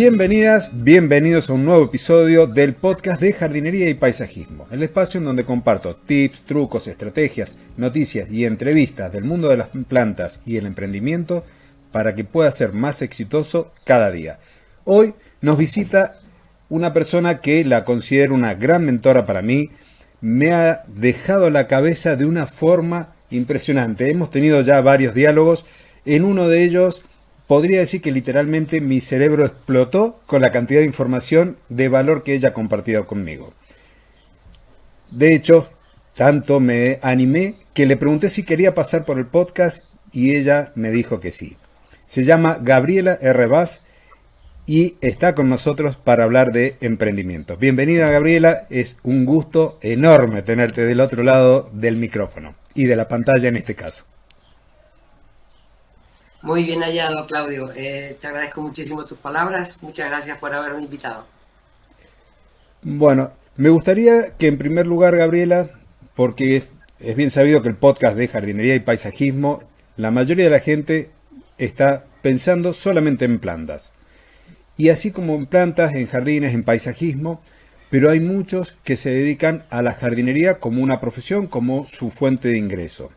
Bienvenidas, bienvenidos a un nuevo episodio del podcast de jardinería y paisajismo, el espacio en donde comparto tips, trucos, estrategias, noticias y entrevistas del mundo de las plantas y el emprendimiento para que pueda ser más exitoso cada día. Hoy nos visita una persona que la considero una gran mentora para mí, me ha dejado la cabeza de una forma impresionante. Hemos tenido ya varios diálogos, en uno de ellos podría decir que literalmente mi cerebro explotó con la cantidad de información de valor que ella ha compartido conmigo. De hecho, tanto me animé que le pregunté si quería pasar por el podcast y ella me dijo que sí. Se llama Gabriela R. Vaz y está con nosotros para hablar de emprendimiento. Bienvenida, Gabriela, es un gusto enorme tenerte del otro lado del micrófono y de la pantalla en este caso. Muy bien hallado, Claudio. Te agradezco muchísimo tus palabras. Muchas gracias por haberme invitado. Bueno, me gustaría que en primer lugar, Gabriela, porque es bien sabido que el podcast de jardinería y paisajismo, la mayoría de la gente está pensando solamente en plantas. Y así como en plantas, en jardines, en paisajismo, pero hay muchos que se dedican a la jardinería como una profesión, como su fuente de ingreso.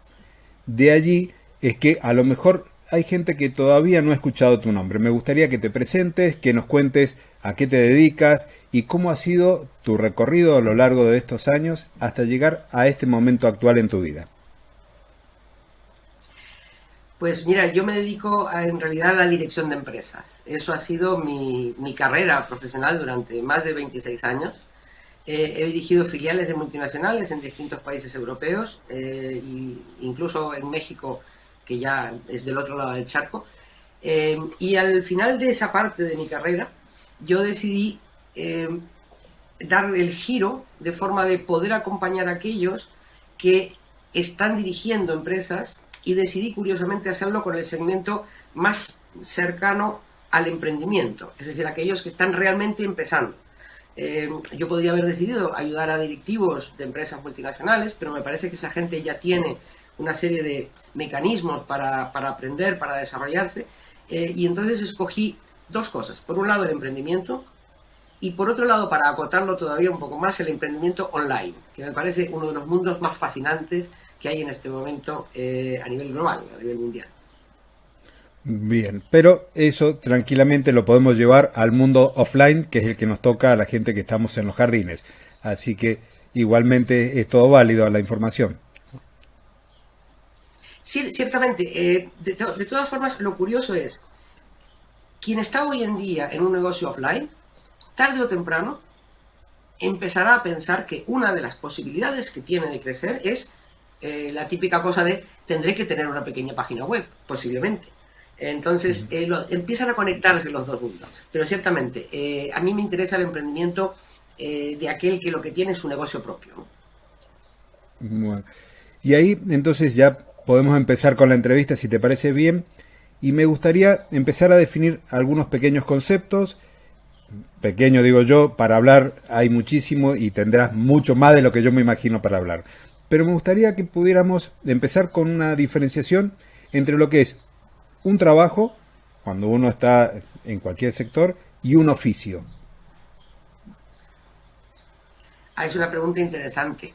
De allí es que a lo mejor hay gente que todavía no ha escuchado tu nombre. Me gustaría que te presentes, que nos cuentes a qué te dedicas y cómo ha sido tu recorrido a lo largo de estos años hasta llegar a este momento actual en tu vida. Pues mira, yo me dedico en realidad a la dirección de empresas. Eso ha sido mi carrera profesional durante más de 26 años. He dirigido filiales de multinacionales en distintos países europeos, incluso en México, que ya es del otro lado del charco. Y al final de esa parte de mi carrera, yo decidí dar el giro de forma de poder acompañar a aquellos que están dirigiendo empresas y decidí curiosamente hacerlo con el segmento más cercano al emprendimiento, es decir, aquellos que están realmente empezando. Yo podría haber decidido ayudar a directivos de empresas multinacionales, pero me parece que esa gente ya tiene una serie de mecanismos para aprender, para desarrollarse, y entonces escogí dos cosas. Por un lado, el emprendimiento, y por otro lado, para acotarlo todavía un poco más, el emprendimiento online, que me parece uno de los mundos más fascinantes que hay en este momento a nivel global, a nivel mundial. Bien, pero eso tranquilamente lo podemos llevar al mundo offline, que es el que nos toca a la gente que estamos en los jardines. Así que igualmente es todo válido la información. Sí, ciertamente. De todas formas, lo curioso es, quien está hoy en día en un negocio offline, tarde o temprano, empezará a pensar que una de las posibilidades que tiene de crecer es la típica cosa de tendré que tener una pequeña página web, posiblemente. Entonces, empiezan a conectarse los dos mundos. Pero ciertamente, a mí me interesa el emprendimiento de aquel que lo que tiene es su negocio propio, ¿no? Bueno, y ahí entonces ya podemos empezar con la entrevista, si te parece bien, y me gustaría empezar a definir algunos pequeños conceptos. Pequeño digo yo, para hablar hay muchísimo y tendrás mucho más de lo que yo me imagino para hablar. Pero me gustaría que pudiéramos empezar con una diferenciación entre lo que es un trabajo, cuando uno está en cualquier sector, y un oficio. Es una pregunta interesante.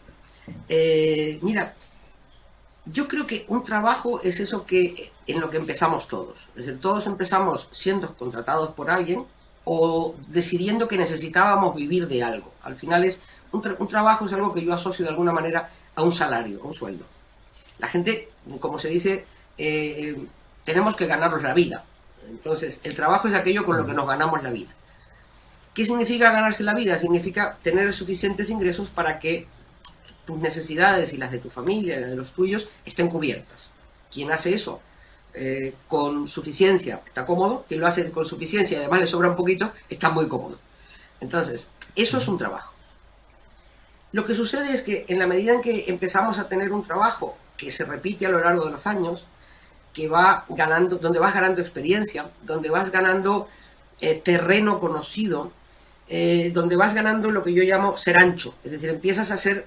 Mira, yo creo que un trabajo es eso que en lo que empezamos todos. Es decir, todos empezamos siendo contratados por alguien o decidiendo que necesitábamos vivir de algo. Al final un trabajo es algo que yo asocio de alguna manera a un salario, a un sueldo. La gente, como se dice, tenemos que ganarnos la vida. Entonces, el trabajo es aquello con lo que nos ganamos la vida. ¿Qué significa ganarse la vida? Significa tener suficientes ingresos para que tus necesidades y las de tu familia y las de los tuyos estén cubiertas. Quien hace eso con suficiencia está cómodo, quien lo hace con suficiencia y además le sobra un poquito está muy cómodo. Entonces, eso es un trabajo. Lo que sucede es que en la medida en que empezamos a tener un trabajo que se repite a lo largo de los años, que va ganando, donde vas ganando experiencia, donde vas ganando terreno conocido, donde vas ganando lo que yo llamo ser ancho, es decir, empiezas a ser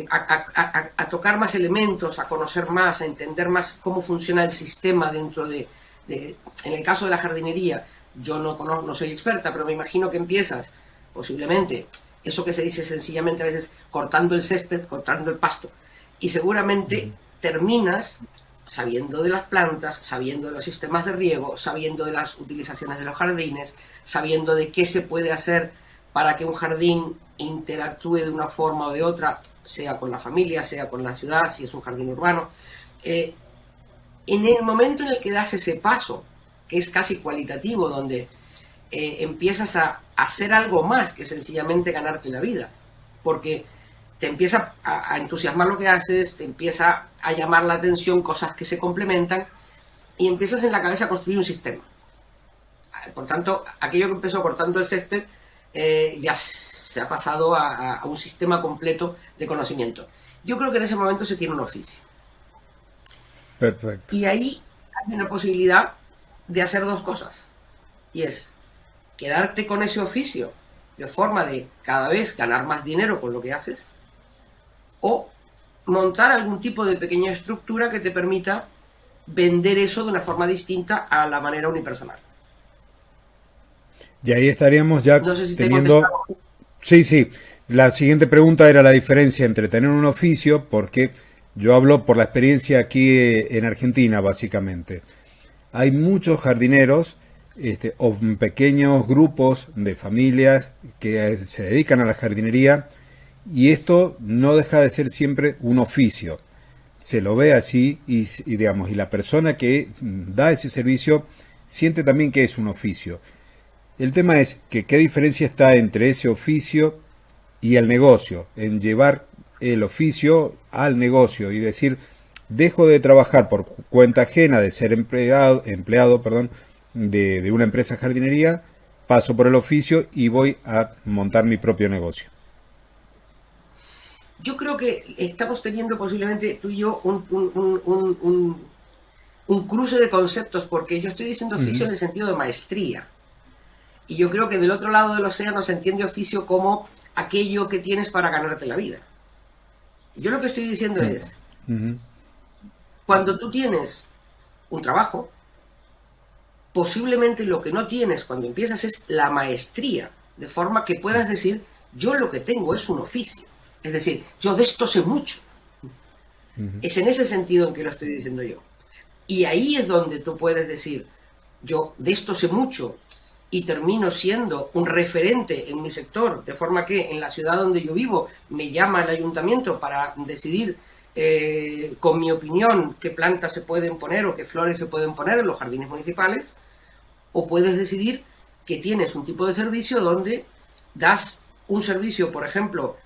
a tocar más elementos, a conocer más, a entender más cómo funciona el sistema dentro en el caso de la jardinería, yo no conozco, no soy experta, pero me imagino que empiezas, posiblemente, eso que se dice sencillamente a veces, cortando el césped, cortando el pasto, y seguramente terminas sabiendo de las plantas, sabiendo de los sistemas de riego, sabiendo de las utilizaciones de los jardines, sabiendo de qué se puede hacer para que un jardín interactúe de una forma o de otra, sea con la familia, sea con la ciudad, si es un jardín urbano. En el momento en el que das ese paso, que es casi cualitativo, donde empiezas a hacer algo más que sencillamente ganarte la vida, porque te empieza a entusiasmar lo que haces, te empieza a llamar la atención cosas que se complementan y empiezas en la cabeza a construir un sistema. Por tanto, aquello que empezó cortando el césped ya se ha pasado a un sistema completo de conocimiento. Yo creo que en ese momento se tiene un oficio. Perfecto. Y ahí hay una posibilidad de hacer dos cosas. Y es quedarte con ese oficio de forma de cada vez ganar más dinero con lo que haces, o montar algún tipo de pequeña estructura que te permita vender eso de una forma distinta a la manera unipersonal. Y ahí estaríamos ya No sé si teniendo... Sí. La siguiente pregunta era la diferencia entre tener un oficio, porque yo hablo por la experiencia aquí en Argentina, básicamente. Hay muchos jardineros o pequeños grupos de familias que se dedican a la jardinería, y esto no deja de ser siempre un oficio. Se lo ve así digamos, y la persona que da ese servicio siente también que es un oficio. El tema es que qué diferencia está entre ese oficio y el negocio, en llevar el oficio al negocio y decir, dejo de trabajar por cuenta ajena, de ser empleado de una empresa de jardinería, paso por el oficio y voy a montar mi propio negocio. Yo creo que estamos teniendo posiblemente tú y yo un cruce de conceptos, porque yo estoy diciendo oficio en el sentido de maestría. Y yo creo que del otro lado del océano se entiende oficio como aquello que tienes para ganarte la vida. Yo lo que estoy diciendo es, cuando tú tienes un trabajo, posiblemente lo que no tienes cuando empiezas es la maestría, de forma que puedas decir, yo lo que tengo es un oficio. Es decir, yo de esto sé mucho. Es en ese sentido en que lo estoy diciendo yo. Y ahí es donde tú puedes decir, yo de esto sé mucho y termino siendo un referente en mi sector, de forma que en la ciudad donde yo vivo me llama el ayuntamiento para decidir con mi opinión qué plantas se pueden poner o qué flores se pueden poner en los jardines municipales, o puedes decidir que tienes un tipo de servicio donde das un servicio, por ejemplo,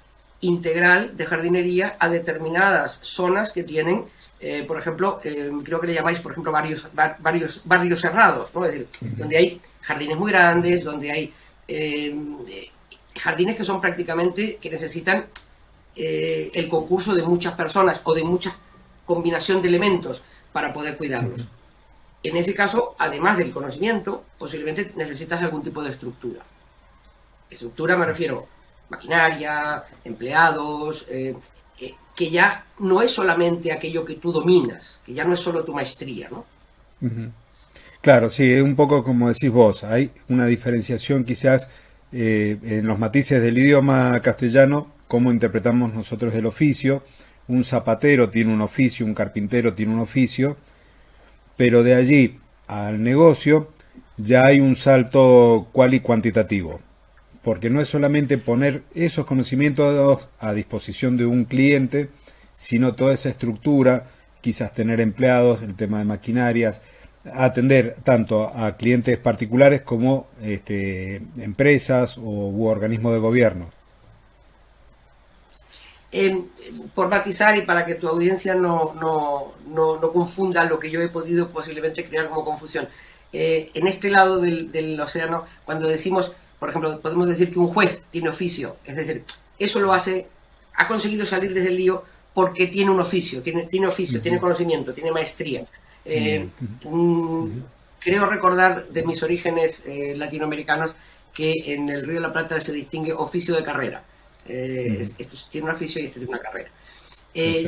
integral de jardinería a determinadas zonas que tienen, por ejemplo, creo que le llamáis, por ejemplo, varios barrios cerrados, ¿no? Es decir, donde hay jardines muy grandes, donde hay jardines que son prácticamente, que necesitan el concurso de muchas personas o de mucha combinación de elementos para poder cuidarlos. En ese caso, además del conocimiento, posiblemente necesitas algún tipo de estructura. Estructura me refiero maquinaria, empleados, que ya no es solamente aquello que tú dominas, que ya no es solo tu maestría, ¿no? Claro, sí, es un poco como decís vos, hay una diferenciación quizás en los matices del idioma castellano, cómo interpretamos nosotros el oficio. Un zapatero tiene un oficio, un carpintero tiene un oficio, pero de allí al negocio ya hay un salto cual y cuantitativo, porque no es solamente poner esos conocimientos a disposición de un cliente, sino toda esa estructura, quizás tener empleados, el tema de maquinarias, atender tanto a clientes particulares como empresas u organismos de gobierno. Por matizar y para que tu audiencia no confunda lo que yo he podido posiblemente crear como confusión. En este lado del océano, cuando decimos, por ejemplo, podemos decir que un juez tiene oficio, es decir, eso lo hace, ha conseguido salir desde el lío porque tiene un oficio, tiene oficio, tiene conocimiento, tiene maestría. Creo recordar de mis orígenes latinoamericanos que en el Río de la Plata se distingue oficio de carrera. Esto tiene un oficio y esto tiene una carrera.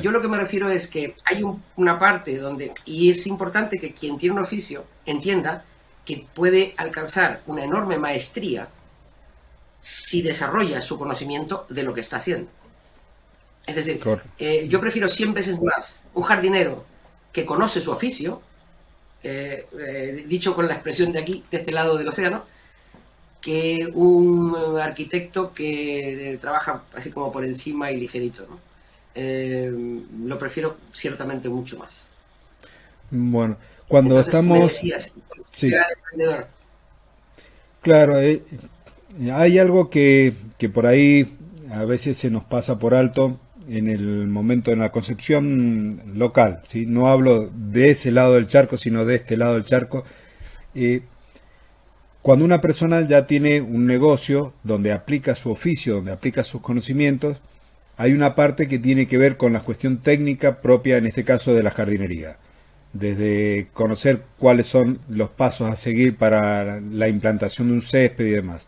Yo lo que me refiero es que hay una parte donde, y es importante que quien tiene un oficio entienda que puede alcanzar una enorme maestría si desarrolla su conocimiento de lo que está haciendo. Es decir, yo prefiero 100 veces más un jardinero que conoce su oficio, dicho con la expresión de aquí, de este lado del océano, que un arquitecto que trabaja así como por encima y ligerito, ¿no? Lo prefiero ciertamente mucho más. Bueno, cuando Entonces, estamos... me decías, Sí, era emprendedor. claro, hay algo que por ahí a veces se nos pasa por alto en el momento, en la concepción local, ¿sí? No hablo de ese lado del charco, sino de este lado del charco. Eh, Cuando una persona ya tiene un negocio donde aplica su oficio, donde aplica sus conocimientos, hay una parte que tiene que ver con la cuestión técnica propia, en este caso de la jardinería. Desde conocer cuáles son los pasos a seguir para la implantación de un césped y demás.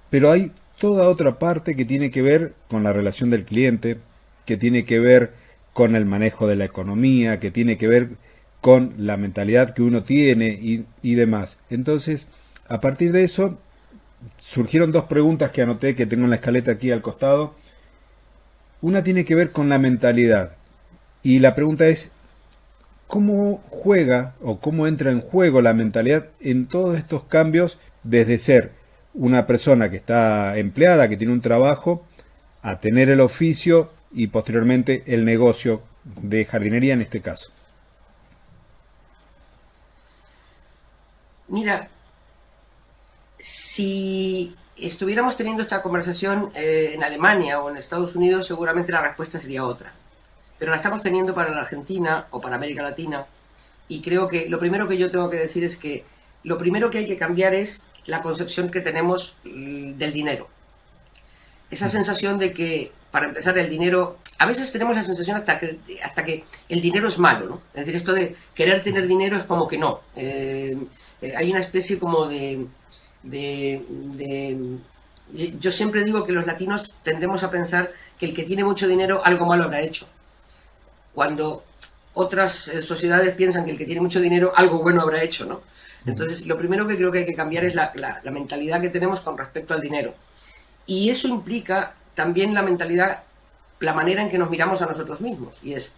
Pero hay toda otra parte que tiene que ver con la relación del cliente, que tiene que ver con el manejo de la economía, que tiene que ver con la mentalidad que uno tiene y demás. Entonces, a partir de eso, surgieron dos preguntas que anoté, que tengo en la escaleta aquí al costado. Una tiene que ver con la mentalidad. Y la pregunta es, ¿cómo juega o cómo entra en juego la mentalidad en todos estos cambios desde ser una persona que está empleada, que tiene un trabajo, a tener el oficio y posteriormente el negocio de jardinería en este caso? Mira, si estuviéramos teniendo esta conversación en Alemania o en Estados Unidos, seguramente la respuesta sería otra. Pero la estamos teniendo para la Argentina o para América Latina. Y creo que lo primero que yo tengo que decir es que lo primero que hay que cambiar es la concepción que tenemos del dinero. Esa sensación de que, para empezar, el dinero... A veces tenemos la sensación hasta que el dinero es malo, ¿no? Es decir, esto de querer tener dinero es como que no. Hay una especie como de... Yo siempre digo que los latinos tendemos a pensar que el que tiene mucho dinero algo malo habrá hecho, cuando otras sociedades piensan que el que tiene mucho dinero algo bueno habrá hecho, ¿no? Entonces, lo primero que creo que hay que cambiar es la mentalidad que tenemos con respecto al dinero. Y eso implica también la mentalidad, la manera en que nos miramos a nosotros mismos. Y es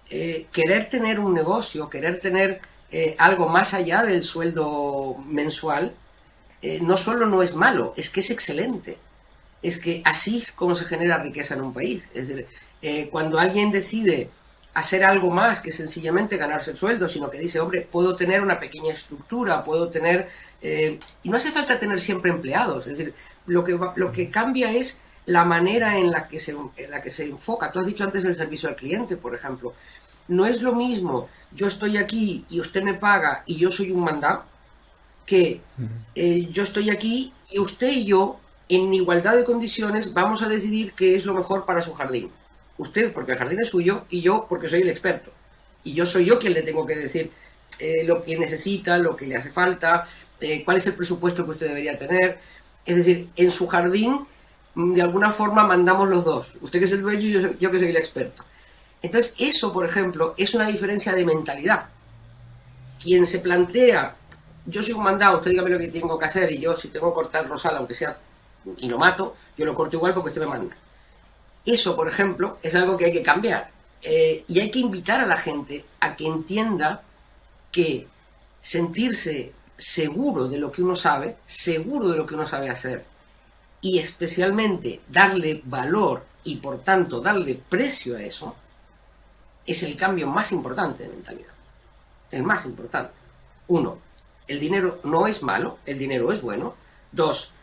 querer tener un negocio, querer tener algo más allá del sueldo mensual, no solo no es malo, es que es excelente. Es que así es como se genera riqueza en un país. Es decir, cuando alguien decide hacer algo más que sencillamente ganarse el sueldo, sino que dice, hombre, puedo tener una pequeña estructura, puedo tener... y no hace falta tener siempre empleados. Es decir, lo que cambia es la manera en la que se enfoca. Tú has dicho antes el servicio al cliente, por ejemplo. No es lo mismo, yo estoy aquí y usted me paga y yo soy un mandado, que yo estoy aquí y usted y yo, en igualdad de condiciones, vamos a decidir qué es lo mejor para su jardín. Usted porque el jardín es suyo y yo porque soy el experto. Y yo soy yo quien le tengo que decir lo que necesita, lo que le hace falta, cuál es el presupuesto que usted debería tener. Es decir, en su jardín, de alguna forma mandamos los dos. Usted que es el dueño y yo que soy el experto. Entonces, eso, por ejemplo, es una diferencia de mentalidad. Quien se plantea, yo soy un mandado, usted dígame lo que tengo que hacer y yo, si tengo que cortar rosal, aunque sea, y lo mato, yo lo corto igual porque usted me manda. Eso, por ejemplo, es algo que hay que cambiar. Y hay que invitar a la gente a que entienda que sentirse seguro de lo que uno sabe, seguro de lo que uno sabe hacer, y especialmente darle valor y por tanto darle precio a eso, es el cambio más importante de mentalidad. El más importante. Uno, el dinero no es malo, el dinero es bueno. Dos,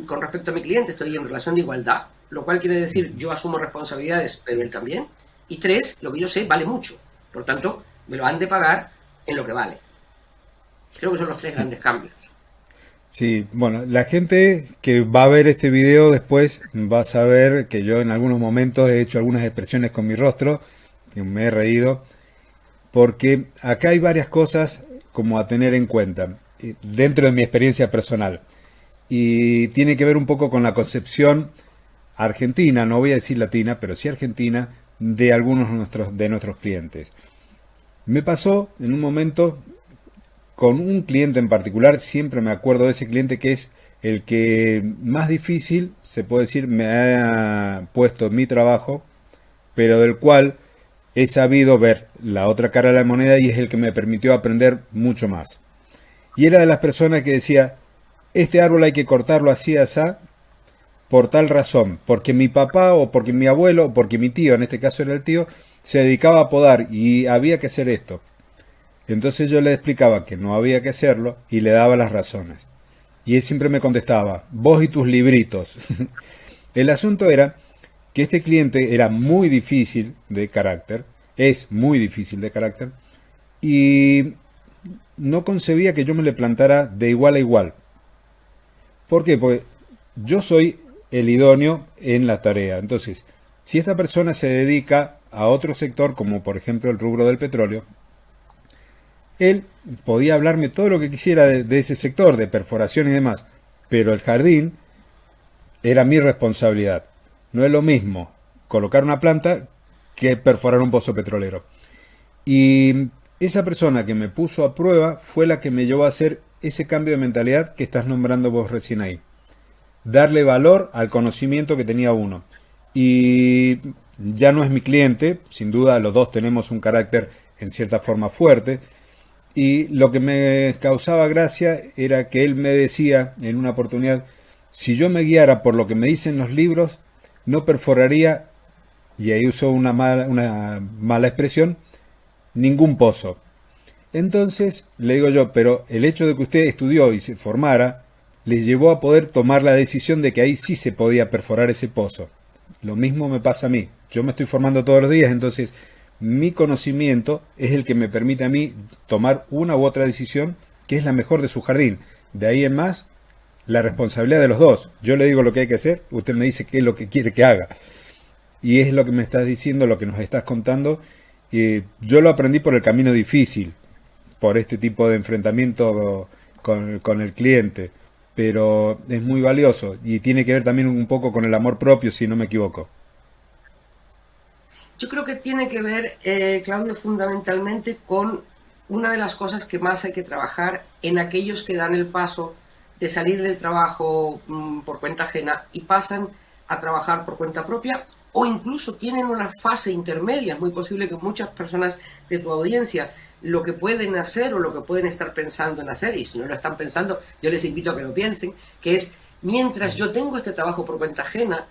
con respecto a mi cliente estoy en relación de igualdad, lo cual quiere decir yo asumo responsabilidades, pero él también. Y tres, lo que yo sé vale mucho. Por tanto, me lo han de pagar en lo que vale. Creo que son los tres grandes cambios. Sí, bueno, la gente que va a ver este video después va a saber que yo en algunos momentos he hecho algunas expresiones con mi rostro, que me he reído, porque acá hay varias cosas como a tener en cuenta dentro de mi experiencia personal. Y tiene que ver un poco con la concepción argentina, no voy a decir latina, pero sí argentina, de algunos de nuestros clientes. Me pasó en un momento con un cliente en particular, siempre me acuerdo de ese cliente que es el que más difícil, se puede decir, me ha puesto en mi trabajo, pero del cual he sabido ver la otra cara de la moneda y es el que me permitió aprender mucho más. Y era de las personas que decía, este árbol hay que cortarlo así, así, por tal razón, porque mi papá o porque mi abuelo o porque mi tío, en este caso era el tío, se dedicaba a podar y había que hacer esto. Entonces yo le explicaba que no había que hacerlo y le daba las razones. Y él siempre me contestaba, vos y tus libritos. El asunto era que este cliente era muy difícil de carácter, es muy difícil de carácter, y no concebía que yo me le plantara de igual a igual. ¿Por qué? Porque yo soy el idóneo en la tarea. Entonces, si esta persona se dedica a otro sector, como por ejemplo el rubro del petróleo, él podía hablarme todo lo que quisiera de ese sector, de perforación y demás, pero el jardín era mi responsabilidad. No es lo mismo colocar una planta que perforar un pozo petrolero. Y esa persona que me puso a prueba fue la que me llevó a hacer ese cambio de mentalidad que estás nombrando vos recién ahí. Darle valor al conocimiento que tenía uno. Y ya no es mi cliente, sin duda los dos tenemos un carácter en cierta forma fuerte. Y lo que me causaba gracia era que él me decía en una oportunidad, si yo me guiara por lo que me dicen los libros, no perforaría, y ahí usó una mala expresión, ningún pozo. Entonces le digo yo, pero el hecho de que usted estudió y se formara, le llevó a poder tomar la decisión de que ahí sí se podía perforar ese pozo. Lo mismo me pasa a mí. Yo me estoy formando todos los días, entonces mi conocimiento es el que me permite a mí tomar una u otra decisión que es la mejor de su jardín. De ahí en más, la responsabilidad de los dos. Yo le digo lo que hay que hacer, usted me dice qué es lo que quiere que haga. Y es lo que me estás diciendo, lo que nos estás contando. Yo lo aprendí por el camino difícil, por este tipo de enfrentamiento con el cliente. Pero es muy valioso y tiene que ver también un poco con el amor propio, si no me equivoco. Yo creo que tiene que ver, Claudio, fundamentalmente con una de las cosas que más hay que trabajar en aquellos que dan el paso de salir del trabajo por cuenta ajena y pasan a trabajar por cuenta propia, o incluso tienen una fase intermedia. Es muy posible que muchas personas de tu audiencia lo que pueden hacer o lo que pueden estar pensando en hacer, y si no lo están pensando, yo les invito a que lo piensen, que es, mientras yo tengo este trabajo por cuenta ajena,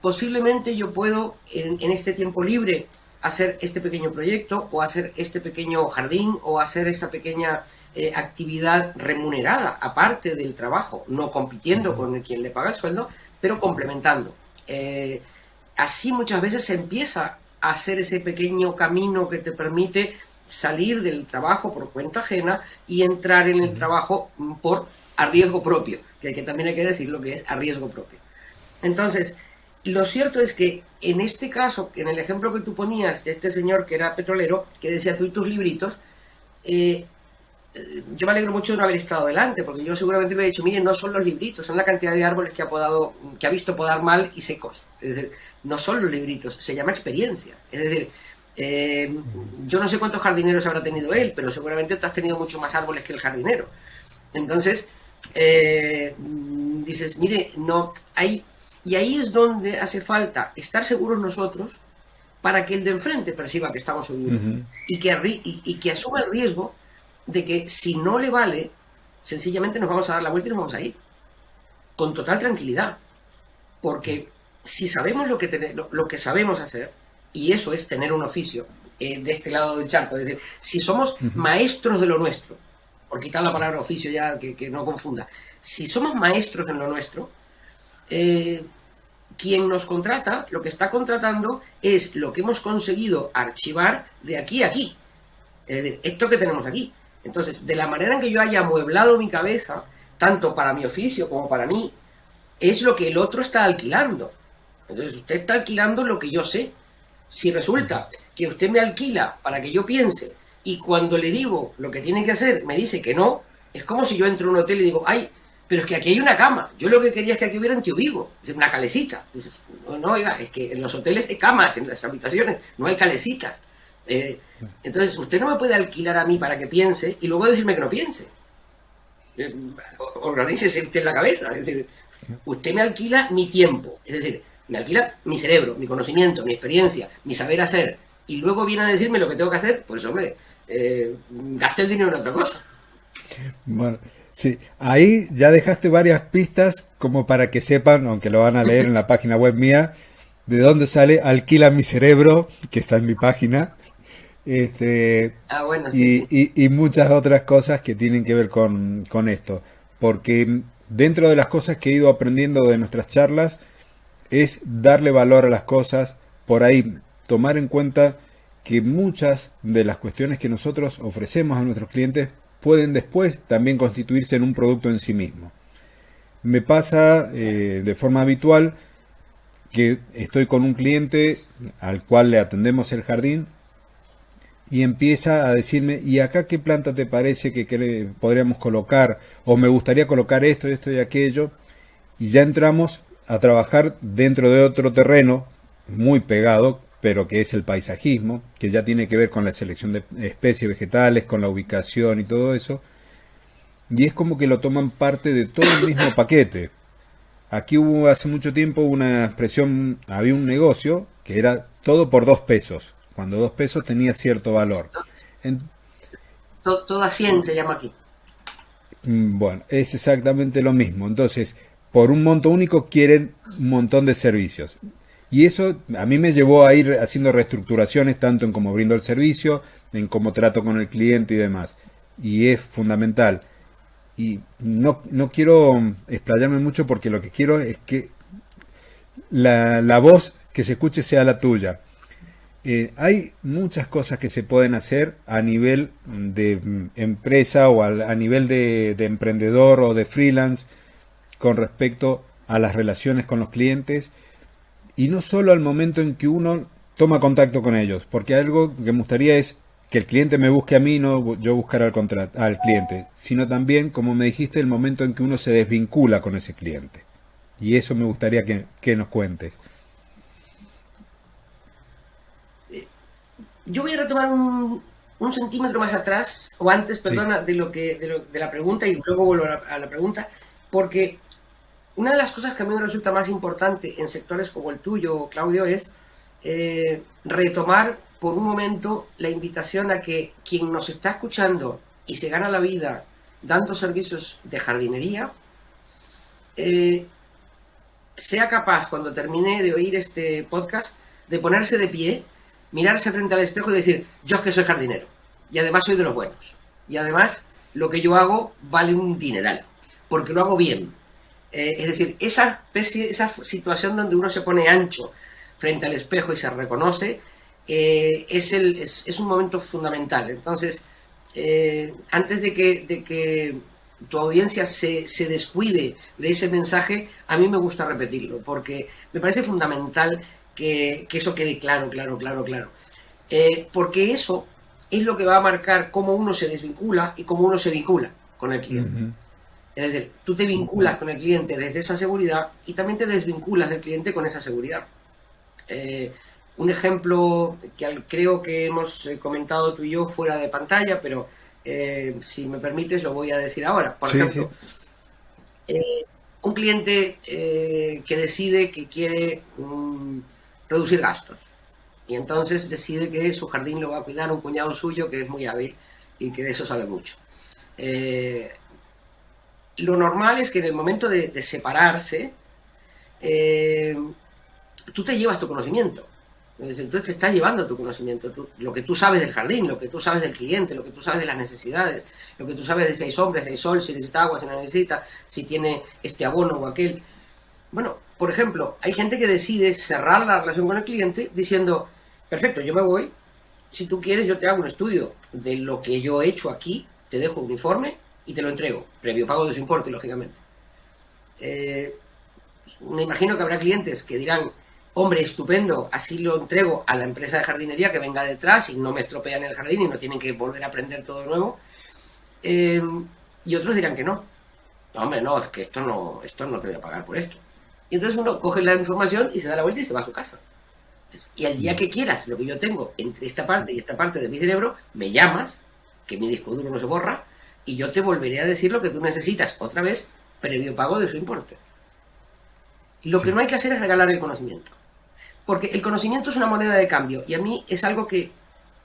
posiblemente yo puedo en este tiempo libre hacer este pequeño proyecto o hacer este pequeño jardín o hacer esta pequeña actividad remunerada aparte del trabajo, no compitiendo con quien le paga el sueldo, pero complementando. Así muchas veces se empieza a hacer ese pequeño camino que te permite salir del trabajo por cuenta ajena y entrar en el trabajo a riesgo propio, que también hay que decir lo que es a riesgo propio. Entonces, lo cierto es que en este caso, en el ejemplo que tú ponías de este señor que era petrolero, que decía tú y tus libritos, yo me alegro mucho de no haber estado delante, porque yo seguramente me he dicho, miren, no son los libritos, son la cantidad de árboles que ha visto podar mal y secos. Es decir, no son los libritos, se llama experiencia. Es decir, yo no sé cuántos jardineros habrá tenido él, pero seguramente tú has tenido mucho más árboles que el jardinero. Entonces, dices, mire, no hay... Y ahí es donde hace falta estar seguros nosotros para que el de enfrente perciba que estamos seguros y que asuma el riesgo de que si no le vale, sencillamente nos vamos a dar la vuelta y nos vamos a ir. Con total tranquilidad. Porque si sabemos lo que sabemos hacer, y eso es tener un oficio de este lado del charco, es decir, si somos maestros de lo nuestro, por quitar la palabra oficio ya que no confunda, si somos maestros en lo nuestro, quien nos contrata, lo que está contratando es lo que hemos conseguido archivar de aquí a aquí. Es decir, esto que tenemos aquí. Entonces, de la manera en que yo haya amueblado mi cabeza, tanto para mi oficio como para mí, es lo que el otro está alquilando. Entonces, usted está alquilando lo que yo sé. Si resulta que usted me alquila para que yo piense y cuando le digo lo que tiene que hacer me dice que no, es como si yo entro a un hotel y digo, ay, pero es que aquí hay una cama. Yo lo que quería es que aquí hubiera un tío vivo, una calecita. Dices, no, oiga, es que en los hoteles hay camas, en las habitaciones, no hay calecitas. Entonces, usted no me puede alquilar a mí para que piense y luego decirme que no piense. Organícese usted en la cabeza. Es decir, usted me alquila mi tiempo, es decir, me alquila mi cerebro, mi conocimiento, mi experiencia, mi saber hacer, y luego viene a decirme lo que tengo que hacer, pues hombre, gaste el dinero en otra cosa. Bueno, sí, ahí ya dejaste varias pistas como para que sepan, aunque lo van a leer en la página web mía, de dónde sale Alquila mi cerebro, que está en mi página, Bueno, sí, sí. y muchas otras cosas que tienen que ver con esto. Porque dentro de las cosas que he ido aprendiendo de nuestras charlas es darle valor a las cosas, por ahí tomar en cuenta que muchas de las cuestiones que nosotros ofrecemos a nuestros clientes pueden después también constituirse en un producto en sí mismo. Me pasa de forma habitual que estoy con un cliente al cual le atendemos el jardín y empieza a decirme, ¿y acá qué planta te parece que podríamos colocar? O me gustaría colocar esto, esto y aquello. Y ya entramos a trabajar dentro de otro terreno muy pegado, pero que es el paisajismo, que ya tiene que ver con la selección de especies vegetales, con la ubicación y todo eso. Y es como que lo toman parte de todo el mismo paquete. Aquí hubo hace mucho tiempo una expresión, había un negocio que era todo por 2 pesos, cuando 2 pesos tenía cierto valor. En- Toda 100 se llama aquí. bueno, es exactamente lo mismo. Entonces, por un monto único quieren un montón de servicios. Y eso a mí me llevó a ir haciendo reestructuraciones tanto en cómo brindo el servicio, en cómo trato con el cliente y demás. Y es fundamental. Y no quiero explayarme mucho porque lo que quiero es que la voz que se escuche sea la tuya. Hay muchas cosas que se pueden hacer a nivel de empresa o a nivel de emprendedor o de freelance con respecto a las relaciones con los clientes y no solo al momento en que uno toma contacto con ellos, porque algo que me gustaría es que el cliente me busque a mí, no yo buscar al cliente, sino también, como me dijiste, el momento en que uno se desvincula con ese cliente. Y eso me gustaría que nos cuentes. Yo voy a retomar un centímetro más atrás, o antes, Sí, perdona, de la pregunta y luego vuelvo a la pregunta, porque una de las cosas que a mí me resulta más importante en sectores como el tuyo, Claudio, es retomar por un momento la invitación a que quien nos está escuchando y se gana la vida dando servicios de jardinería, eh, sea capaz, cuando termine de oír este podcast, de ponerse de pie, mirarse frente al espejo y decir, yo es que soy jardinero. Y además soy de los buenos. Y además lo que yo hago vale un dineral. Porque lo hago bien. Es decir, esa situación donde uno se pone ancho frente al espejo y se reconoce, es un momento fundamental. Entonces, antes de que tu audiencia se descuide de ese mensaje, a mí me gusta repetirlo, porque me parece fundamental que eso quede claro, claro, claro, claro. Porque eso es lo que va a marcar cómo uno se desvincula y cómo uno se vincula con el cliente. ujú, Es decir, tú te vinculas con el cliente desde esa seguridad y también te desvinculas del cliente con esa seguridad. Eh, un ejemplo que creo que hemos comentado tú y yo fuera de pantalla, pero si me permites lo voy a decir ahora. Por sí, sí. ejemplo, un cliente que decide que quiere reducir gastos y entonces decide que su jardín lo va a cuidar un cuñado suyo que es muy hábil y que de eso sabe mucho. Eh, lo normal es que en el momento de separarse, eh, tú te llevas tu conocimiento. Es decir, tú te estás llevando tu conocimiento, lo que tú sabes del jardín, lo que tú sabes del cliente, lo que tú sabes de las necesidades, lo que tú sabes de si hay sombra, si hay sol, si necesita agua, si no necesita, si tiene este abono o aquel. Bueno, por ejemplo, hay gente que decide cerrar la relación con el cliente diciendo, perfecto, yo me voy, si tú quieres yo te hago un estudio de lo que yo he hecho aquí, te dejo un informe y te lo entrego, previo pago de su importe, lógicamente. Eh, Me imagino que habrá clientes que dirán, hombre, estupendo, así lo entrego a la empresa de jardinería que venga detrás y no me estropean el jardín y no tienen que volver a aprender todo de nuevo. Eh, y otros dirán que no. No, hombre, no, es que esto no te voy a pagar por esto. Y entonces uno coge la información y se da la vuelta y se va a su casa. Y el día que quieras, lo que yo tengo entre esta parte y esta parte de mi cerebro, me llamas, que mi disco duro no se borra, y yo te volveré a decir lo que tú necesitas, otra vez, previo pago de su importe. Lo que no hay que hacer es regalar el conocimiento. Porque el conocimiento es una moneda de cambio, y a mí es algo que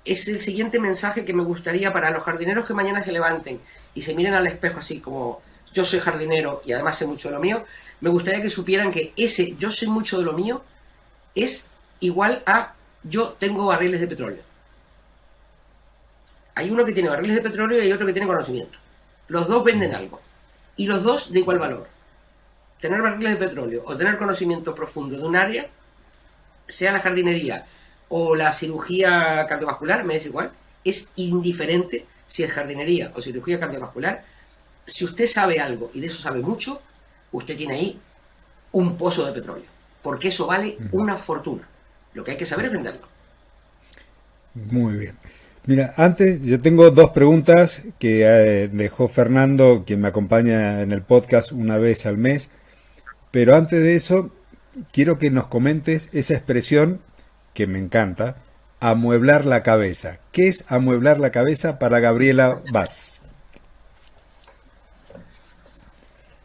es el siguiente mensaje que me gustaría para los jardineros que mañana se levanten y se miren al espejo así como yo soy jardinero y además sé mucho de lo mío. Me gustaría que supieran que ese yo sé mucho de lo mío es igual a yo tengo barriles de petróleo. Hay uno que tiene barriles de petróleo y hay otro que tiene conocimiento. Los dos venden algo y los dos de igual valor. Tener barriles de petróleo o tener conocimiento profundo de un área, sea la jardinería o la cirugía cardiovascular, me es igual, es indiferente si es jardinería o cirugía cardiovascular. Si usted sabe algo y de eso sabe mucho, usted tiene ahí un pozo de petróleo, porque eso vale una fortuna. Lo que hay que saber es venderlo. Muy bien. Mira, antes yo tengo dos preguntas que dejó Fernando, quien me acompaña en el podcast una vez al mes, pero antes de eso quiero que nos comentes esa expresión que me encanta, amueblar la cabeza. ¿Qué es amueblar la cabeza para Gabriela Vaz?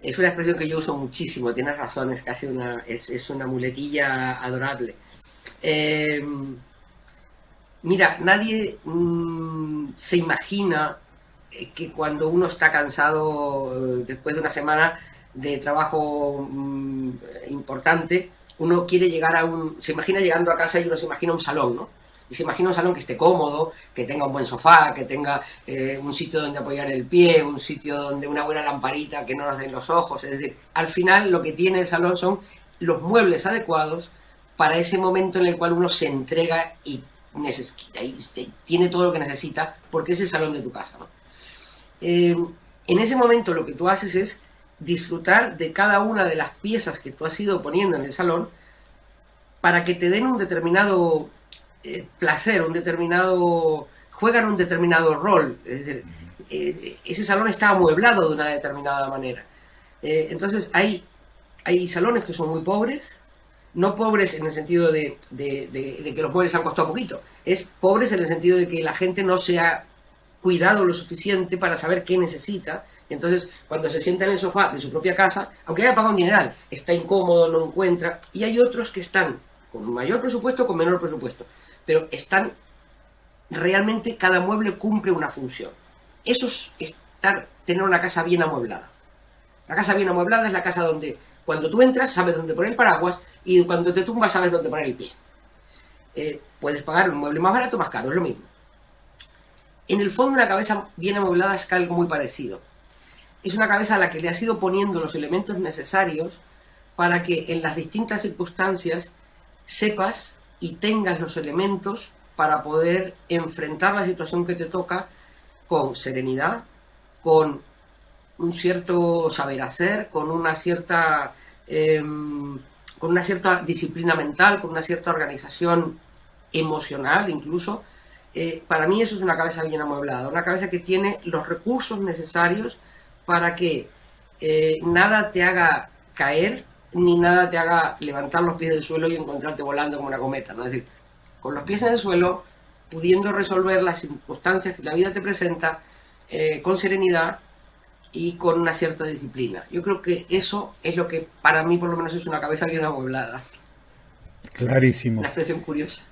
Es una expresión que yo uso muchísimo, tienes razón, es casi es una muletilla adorable. Mira, nadie se imagina que cuando uno está cansado después de una semana de trabajo importante, uno quiere llegar se imagina llegando a casa y uno se imagina un salón, ¿no? Y se imagina un salón que esté cómodo, que tenga un buen sofá, que tenga un sitio donde apoyar el pie, un sitio donde una buena lamparita que no nos den los ojos. Es decir, al final lo que tiene el salón son los muebles adecuados para ese momento en el cual uno se entrega y tiene todo lo que necesita porque es el salón de tu casa, ¿no? En ese momento lo que tú haces es disfrutar de cada una de las piezas que tú has ido poniendo en el salón para que te den un determinado placer, juegan un determinado rol. Es decir, ese salón está amueblado de una determinada manera. Entonces hay salones que son muy pobres, no pobres en el sentido de que los muebles han costado poquito, es pobres en el sentido de que la gente no se ha cuidado lo suficiente para saber qué necesita, y entonces cuando se sienta en el sofá de su propia casa, aunque haya pagado un dineral, está incómodo, no encuentra, y hay otros que están con mayor presupuesto, con menor presupuesto, pero están realmente, cada mueble cumple una función. Eso es tener una casa bien amueblada. La casa bien amueblada es la casa donde cuando tú entras sabes dónde poner el paraguas y cuando te tumbas sabes dónde poner el pie. Puedes pagar un mueble más barato o más caro, es lo mismo. En el fondo una cabeza bien amueblada es algo muy parecido. Es una cabeza a la que le has ido poniendo los elementos necesarios para que en las distintas circunstancias sepas y tengas los elementos para poder enfrentar la situación que te toca con serenidad, con un cierto saber hacer, con una cierta disciplina mental, con una cierta organización emocional incluso. Para mí eso es una cabeza bien amueblada, una cabeza que tiene los recursos necesarios para que nada te haga caer ni nada te haga levantar los pies del suelo y encontrarte volando como una cometa, ¿no? Es decir, con los pies en el suelo, pudiendo resolver las circunstancias que la vida te presenta con serenidad y con una cierta disciplina. Yo creo que eso es lo que para mí por lo menos es una cabeza bien amueblada. Clarísimo. Una expresión curiosa.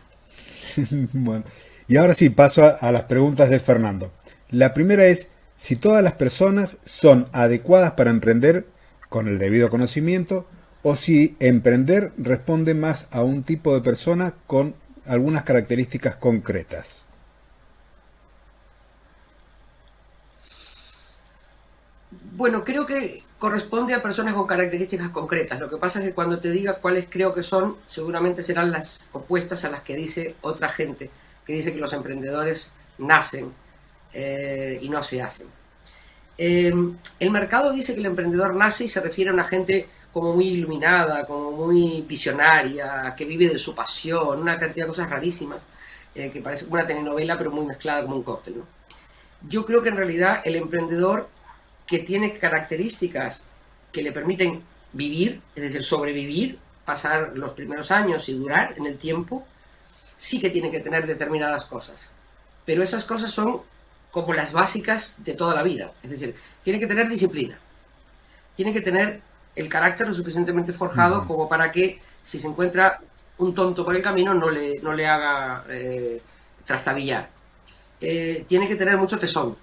Bueno, y ahora sí, paso a las preguntas de Fernando. La primera es, si todas las personas son adecuadas para emprender con el debido conocimiento, o si emprender responde más a un tipo de persona con algunas características concretas. Bueno, creo que corresponde a personas con características concretas. Lo que pasa es que cuando te diga cuáles creo que son, seguramente serán las opuestas a las que dice otra gente, que dice que los emprendedores nacen y no se hacen. El mercado dice que el emprendedor nace y se refiere a una gente como muy iluminada, como muy visionaria, que vive de su pasión, una cantidad de cosas rarísimas, que parece como una telenovela pero muy mezclada como un cóctel, ¿no? Yo creo que en realidad el emprendedor que tiene características que le permiten vivir, es decir, sobrevivir, pasar los primeros años y durar en el tiempo, sí que tiene que tener determinadas cosas, pero esas cosas son como las básicas de toda la vida. Es decir, tiene que tener disciplina, tiene que tener el carácter lo suficientemente forjado como para que si se encuentra un tonto por el camino no le haga trastabillar. Tiene que tener mucho tesón,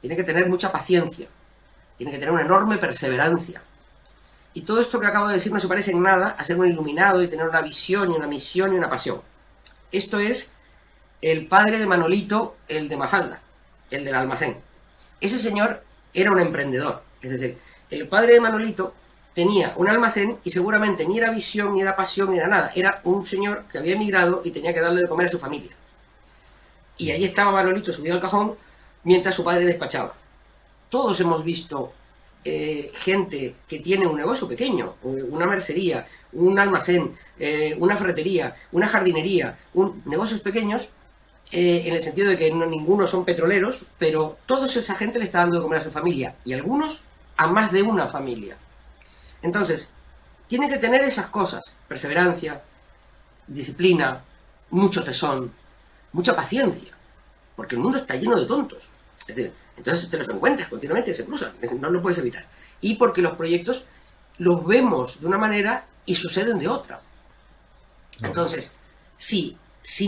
tiene que tener mucha paciencia, tiene que tener una enorme perseverancia. Y todo esto que acabo de decir no se parece en nada a ser un iluminado y tener una visión y una misión y una pasión. Esto es el padre de Manolito, el de Mafalda, el del almacén. Ese señor era un emprendedor. Es decir, el padre de Manolito tenía un almacén y seguramente ni era visión, ni era pasión, ni era nada. Era un señor que había emigrado y tenía que darle de comer a su familia. Y allí estaba Manolito subido al cajón mientras su padre despachaba. Todos hemos visto gente que tiene un negocio pequeño, una mercería, un almacén, una ferretería, una jardinería, negocios pequeños, en el sentido de que ninguno son petroleros, pero toda esa gente le está dando de comer a su familia, y algunos a más de una familia. Entonces, tiene que tener esas cosas: perseverancia, disciplina, mucho tesón, mucha paciencia, porque el mundo está lleno de tontos. Es decir, entonces te los encuentras continuamente, se cruzan, no lo puedes evitar. Y porque los proyectos los vemos de una manera y suceden de otra. Entonces, si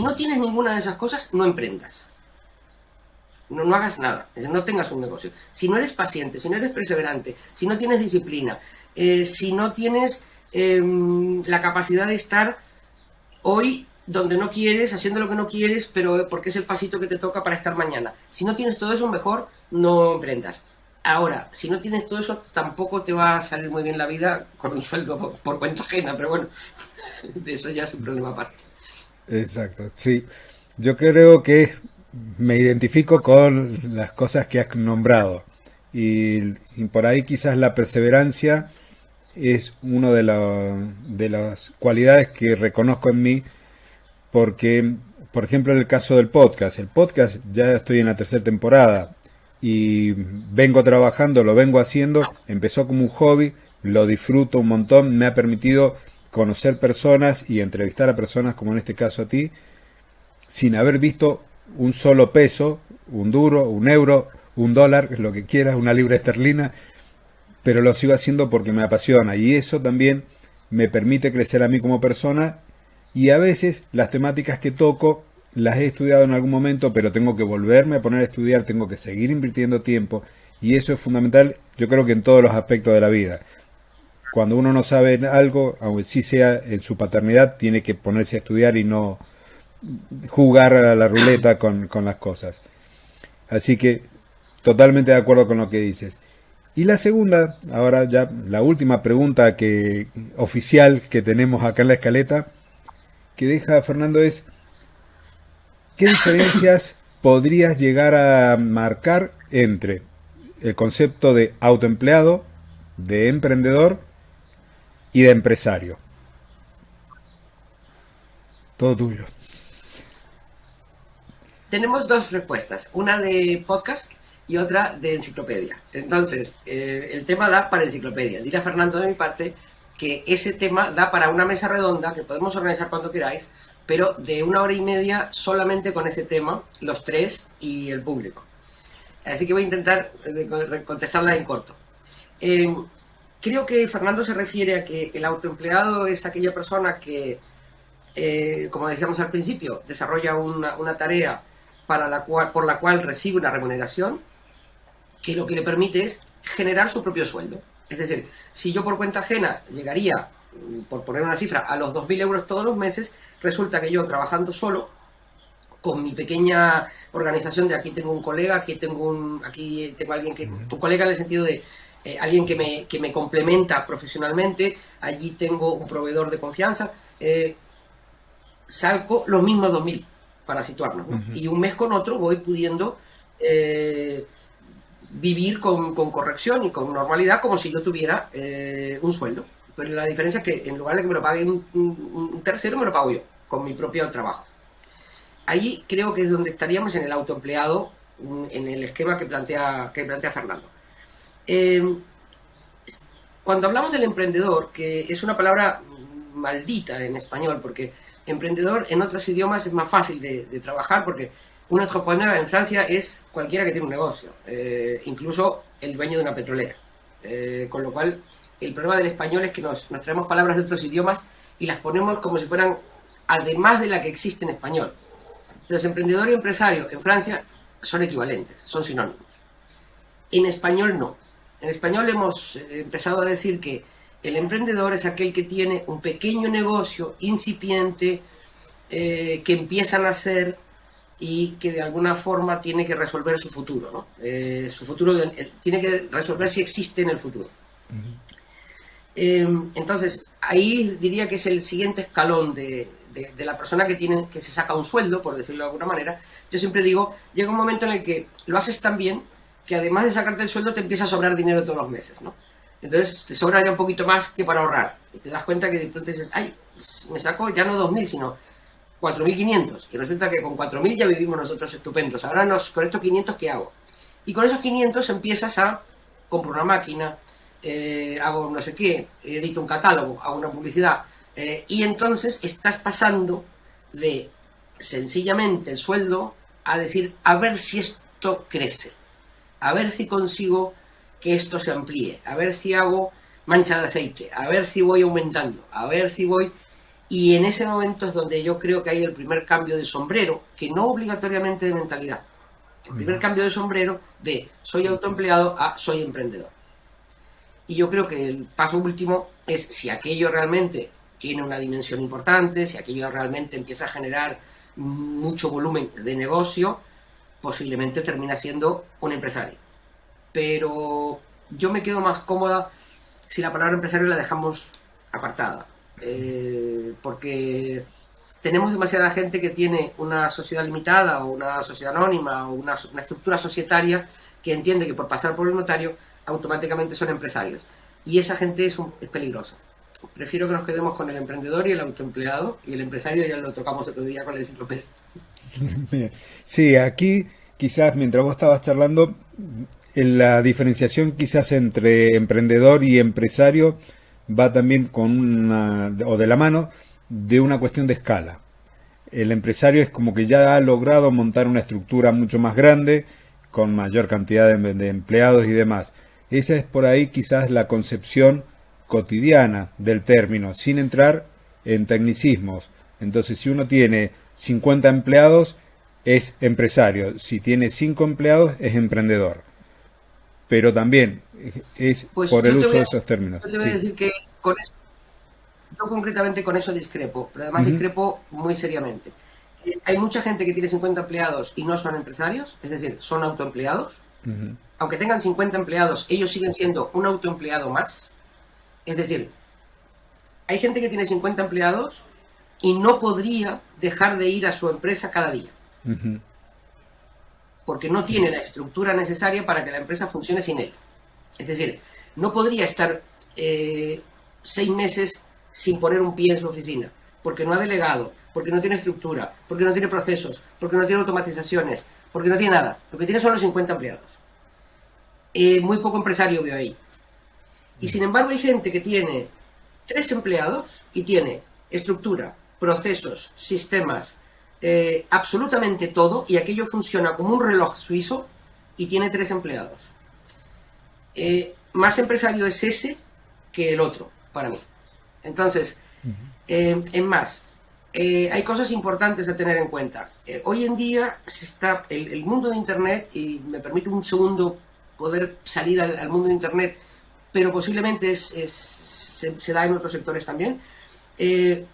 no tienes ninguna de esas cosas, no emprendas. No hagas nada, es decir, no tengas un negocio. Si no eres paciente, si no eres perseverante, si no tienes disciplina, si no tienes la capacidad de estar hoy donde no quieres, haciendo lo que no quieres, pero porque es el pasito que te toca para estar mañana. Si no tienes todo eso, mejor no emprendas. Ahora, si no tienes todo eso, tampoco te va a salir muy bien la vida con un sueldo por cuenta ajena, pero bueno, eso ya es un problema aparte. Exacto, sí. Yo creo que me identifico con las cosas que has nombrado y por ahí quizás la perseverancia es una de las cualidades que reconozco en mí porque, por ejemplo, en el caso del podcast, ya estoy en la tercera temporada y vengo trabajando, lo vengo haciendo, empezó como un hobby, lo disfruto un montón, me ha permitido conocer personas y entrevistar a personas como en este caso a ti, sin haber visto un solo peso, un duro, un euro, un dólar, lo que quieras, una libra esterlina, pero lo sigo haciendo porque me apasiona y eso también me permite crecer a mí como persona. Y a veces las temáticas que toco las he estudiado en algún momento, pero tengo que volverme a poner a estudiar, tengo que seguir invirtiendo tiempo y eso es fundamental, yo creo que en todos los aspectos de la vida. Cuando uno no sabe algo, aunque sí sea en su paternidad, tiene que ponerse a estudiar y no jugar a la ruleta con las cosas. Así que totalmente de acuerdo con lo que dices. Y la segunda, ahora ya la última pregunta oficial que tenemos acá en la escaleta, que deja Fernando es, ¿qué diferencias podrías llegar a marcar entre el concepto de autoempleado, de emprendedor y de empresario? Todo tuyo. Tenemos dos respuestas, una de podcast y otra de enciclopedia. Entonces, el tema da para enciclopedia. Dile a Fernando de mi parte que ese tema da para una mesa redonda que podemos organizar cuando queráis, pero de 1 hora y media solamente con ese tema, los tres y el público. Así que voy a intentar contestarla en corto. Creo que Fernando se refiere a que el autoempleado es aquella persona que, como decíamos al principio, desarrolla una tarea por la cual recibe una remuneración, que lo que le permite es generar su propio sueldo. Es decir, si yo por cuenta ajena llegaría, por poner una cifra, a los 2.000 euros todos los meses, resulta que yo trabajando solo, con mi pequeña organización de aquí tengo un colega, aquí tengo alguien que, un colega en el sentido de alguien que me complementa profesionalmente, allí tengo un proveedor de confianza, salgo los mismos 2.000 para situarnos, ¿no? Y un mes con otro voy pudiendo vivir con corrección y con normalidad como si yo tuviera un sueldo. Pero la diferencia es que en lugar de que me lo pague un tercero, me lo pago yo, con mi propio trabajo. Ahí creo que es donde estaríamos en el autoempleado, en el esquema que plantea Fernando. Cuando hablamos del emprendedor, que es una palabra maldita en español, porque Emprendedor en otros idiomas es más fácil de trabajar porque un entrepreneur en Francia es cualquiera que tiene un negocio, incluso el dueño de una petrolera. Con lo cual, el problema del español es que nos traemos palabras de otros idiomas y las ponemos como si fueran además de la que existe en español. Entonces, emprendedor y empresario en Francia son equivalentes, son sinónimos. En español no. En español hemos empezado a decir que el emprendedor es aquel que tiene un pequeño negocio incipiente que empieza a nacer y que de alguna forma tiene que resolver su futuro, ¿no? Su futuro tiene que resolver si existe en el futuro. Entonces, ahí diría que es el siguiente escalón de la persona que se saca un sueldo, por decirlo de alguna manera. Yo siempre digo, llega un momento en el que lo haces tan bien que además de sacarte el sueldo te empieza a sobrar dinero todos los meses, ¿no? Entonces te sobra ya un poquito más que para ahorrar. Y te das cuenta que de pronto dices, ay, me saco ya no 2.000, sino 4.500. Y resulta que con 4.000 ya vivimos nosotros estupendos. Ahora con estos 500, ¿qué hago? Y con esos 500 empiezas a comprar una máquina, hago no sé qué, edito un catálogo, hago una publicidad. Y entonces estás pasando de sencillamente el sueldo a decir, a ver si esto crece, a ver si consigo que esto se amplíe, a ver si hago mancha de aceite, a ver si voy aumentando, a ver si voy... Y en ese momento es donde yo creo que hay el primer cambio de sombrero, que no obligatoriamente de mentalidad. El primer cambio de sombrero de soy autoempleado a soy emprendedor. Y yo creo que el paso último es si aquello realmente tiene una dimensión importante, si aquello realmente empieza a generar mucho volumen de negocio, posiblemente termina siendo un empresario. Pero yo me quedo más cómoda si la palabra empresario la dejamos apartada. Porque tenemos demasiada gente que tiene una sociedad limitada o una sociedad anónima o una estructura societaria que entiende que por pasar por el notario automáticamente son empresarios. Y esa gente es peligrosa. Prefiero que nos quedemos con el emprendedor y el autoempleado, y el empresario ya lo tocamos otro día con la enciclopedia. Sí, aquí quizás mientras vos estabas charlando, la diferenciación quizás entre emprendedor y empresario va también con o de la mano de una cuestión de escala. El empresario es como que ya ha logrado montar una estructura mucho más grande, con mayor cantidad de empleados y demás. Esa es por ahí quizás la concepción cotidiana del término, sin entrar en tecnicismos. Entonces, si uno tiene 50 empleados, es empresario. Si tiene 5 empleados, es emprendedor. Pero también es pues por el uso de esos términos. Yo te voy a decir que con eso, yo concretamente con eso discrepo, pero además discrepo muy seriamente. Hay mucha gente que tiene 50 empleados y no son empresarios, es decir, son autoempleados. Aunque tengan 50 empleados, ellos siguen siendo un autoempleado más. Es decir, hay gente que tiene 50 empleados y no podría dejar de ir a su empresa cada día. Porque no tiene la estructura necesaria para que la empresa funcione sin él. Es decir, no podría estar 6 meses sin poner un pie en su oficina, porque no ha delegado, porque no tiene estructura, porque no tiene procesos, porque no tiene automatizaciones, porque no tiene nada. Lo que tiene son los 50 empleados. Muy poco empresario veo ahí. Y sin embargo hay gente que tiene 3 empleados y tiene estructura, procesos, sistemas, absolutamente todo, y aquello funciona como un reloj suizo y tiene 3 empleados. Más empresario es ese que el otro, para mí. Entonces, en más, hay cosas importantes a tener en cuenta. Hoy en día el mundo de Internet, y me permite un segundo poder salir al mundo de Internet, pero posiblemente se da en otros sectores también. En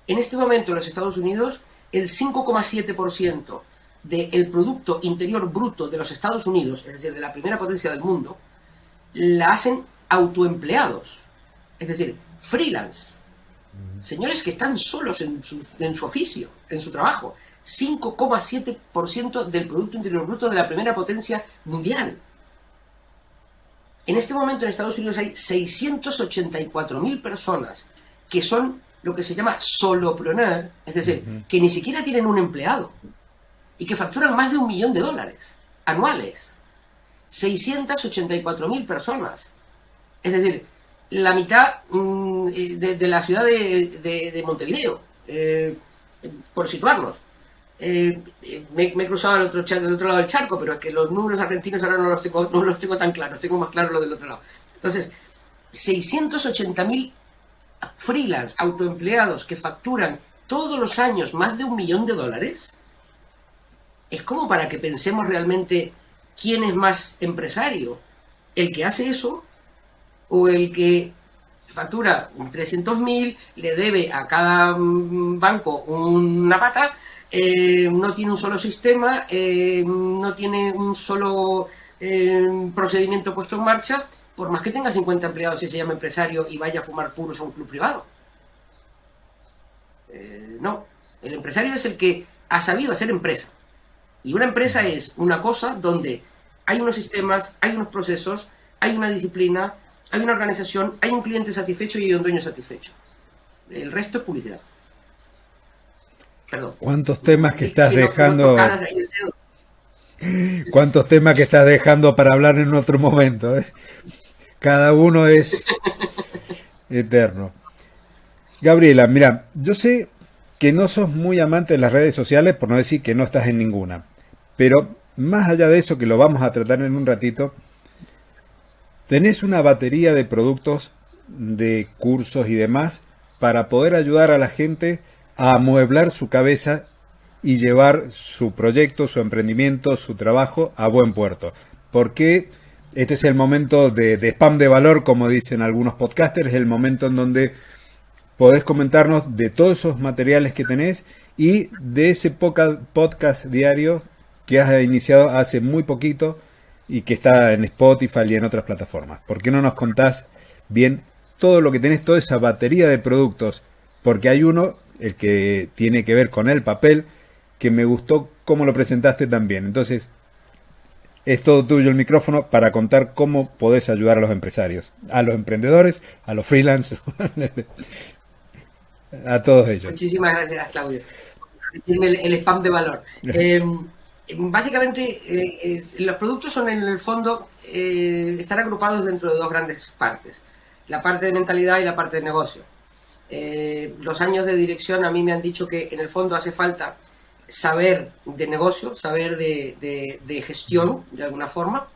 este momento en los Estados Unidos, el 5,7% del Producto Interior Bruto de los Estados Unidos, es decir, de la primera potencia del mundo, la hacen autoempleados, es decir, freelance. Señores que están solos en su oficio, en su trabajo. 5,7% del Producto Interior Bruto de la primera potencia mundial. En este momento en Estados Unidos hay 684.000 personas que son lo que se llama solopreneur, es decir, que ni siquiera tienen un empleado y que facturan más de $1 millón anuales. 684.000 personas. Es decir, la mitad de la ciudad de Montevideo. Por situarnos. Me he cruzado al del otro lado del charco, pero es que los números argentinos ahora no los tengo tan claros, tengo más claro lo del otro lado. Entonces, 680.000 freelance autoempleados que facturan todos los años más de $1 millón, es como para que pensemos realmente quién es más empresario, el que hace eso o el que factura 300.000, le debe a cada banco una pata, no tiene un solo sistema, no tiene un solo procedimiento puesto en marcha, por más que tenga 50 empleados y se llame empresario y vaya a fumar puros a un club privado. No, el empresario es el que ha sabido hacer empresa. Y una empresa es una cosa donde hay unos sistemas, hay unos procesos, hay una disciplina, hay una organización, hay un cliente satisfecho y hay un dueño satisfecho. El resto es publicidad. Perdón. ¿Cuántos temas que estás dejando? ¿Cuántos temas que estás dejando para hablar en otro momento? Cada uno es eterno. Gabriela, mira, yo sé que no sos muy amante de las redes sociales, por no decir que no estás en ninguna. Pero más allá de eso, que lo vamos a tratar en un ratito, tenés una batería de productos, de cursos y demás para poder ayudar a la gente a amueblar su cabeza y llevar su proyecto, su emprendimiento, su trabajo a buen puerto. Porque este es el momento de spam de valor, como dicen algunos podcasters, es el momento en donde podés comentarnos de todos esos materiales que tenés y de ese podcast diario que has iniciado hace muy poquito y que está en Spotify y en otras plataformas. ¿Por qué no nos contás bien todo lo que tenés, toda esa batería de productos? Porque hay uno, el que tiene que ver con el papel, que me gustó cómo lo presentaste también. Entonces, es todo tuyo el micrófono para contar cómo podés ayudar a los empresarios, a los emprendedores, a los freelancers, a todos ellos. Muchísimas gracias, Claudio. El spam de valor. Básicamente, los productos son en el fondo, están agrupados dentro de dos grandes partes. La parte de mentalidad y la parte de negocio. Los años de dirección a mí me han dicho que en el fondo hace falta saber de negocio, saber de gestión de alguna forma,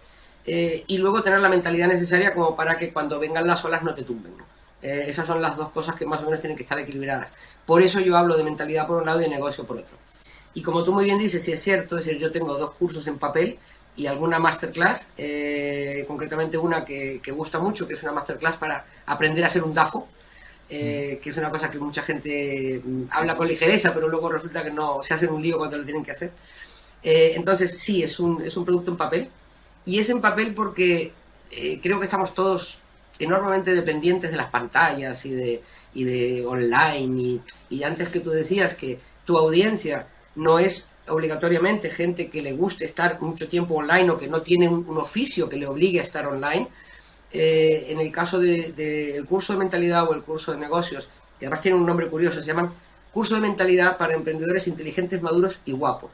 y luego tener la mentalidad necesaria como para que cuando vengan las olas no te tumben, ¿no? Esas son las dos cosas que más o menos tienen que estar equilibradas. Por eso yo hablo de mentalidad por un lado y de negocio por otro. Y como tú muy bien dices, sí es cierto, es decir, yo tengo 2 cursos en papel y alguna masterclass, concretamente una que gusta mucho, que es una masterclass para aprender a ser un DAFO, que es una cosa que mucha gente habla con ligereza, pero luego resulta que no se hacen un lío cuando lo tienen que hacer. Entonces sí, es un producto en papel, y es en papel porque creo que estamos todos enormemente dependientes de las pantallas y de online, y antes que tú decías que tu audiencia no es obligatoriamente gente que le guste estar mucho tiempo online o que no tiene un oficio que le obligue a estar online. En el caso del curso de mentalidad o el curso de negocios, que además tiene un nombre curioso, se llaman Curso de Mentalidad para Emprendedores Inteligentes, Maduros y Guapos.